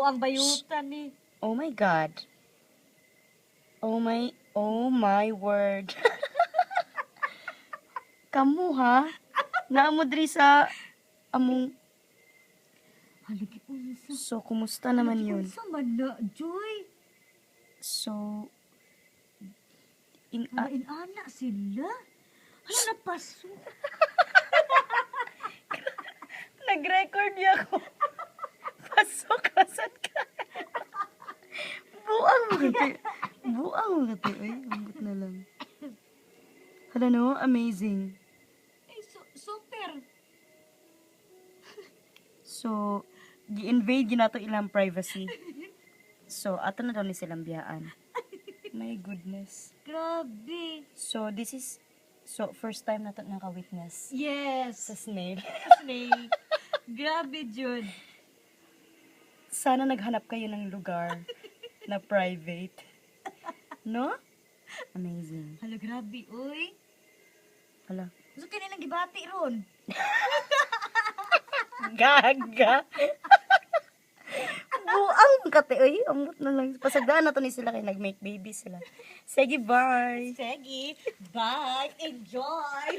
buang bayutan ni. Oh my God. Oh my word. Kamu ha? Naamo diri sa among Halagi unsa. so kumusta naman Halagi yun? unsa man na, Joy. So Ana sila. Hala napaso. nag-record niya ako. Pasok kasan ka. Buang mo gati. Buang mo gati. Ay, ambot na lang. Hala no, amazing. Ay, super. So, gi-invade ginato ilang privacy. So, ato na daw ni silang biyaan. My goodness. Grabe. So, first time na to naka-witness Yes. sa snail. Snake. Grabe, Jud. Sana naghanap kayo ng lugar na private. No? Amazing. Hala, grabe, uy. Hala. Gusto kinilang gibati ron. Gaga. Buang kate, oy. Amot na lang. Pasagdaan na to ni sila kay nag-make baby sila. Sige, bye. Sige. Bye. Enjoy.